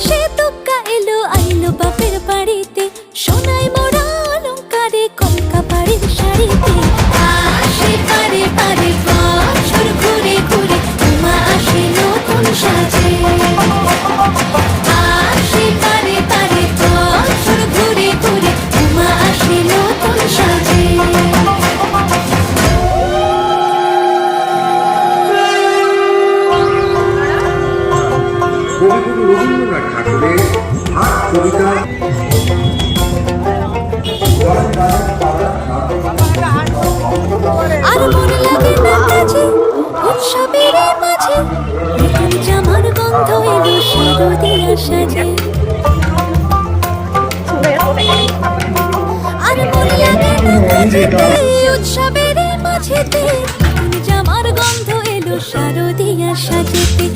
আকাশে তুক্কা এলো আইলো বাপের বাড়িতে, সোনায় মোড়া অলংকারে কলকা বাড়ির শাড়িতে। আসে পারে পারে বছর ঘুরে ঘুরে, উমা আসে নতুন সাজে। আসে পারে পারে বছর ঘুরে ঘুরে, উমা আসে নতুন সাজে। কবিগুরু রবীন্দ্রনাথ ঠাকুরের হাট কবিতা আর মনে লাগে না কাজে উৎসবের মাঝে, নতুন জামার গন্ধ এলো শারদীয়া সাজে। আর মনে লাগে না কাজে উৎসবের মাঝেতে, নতুন জামার গন্ধ এলো শারদীয়া সাজেতে।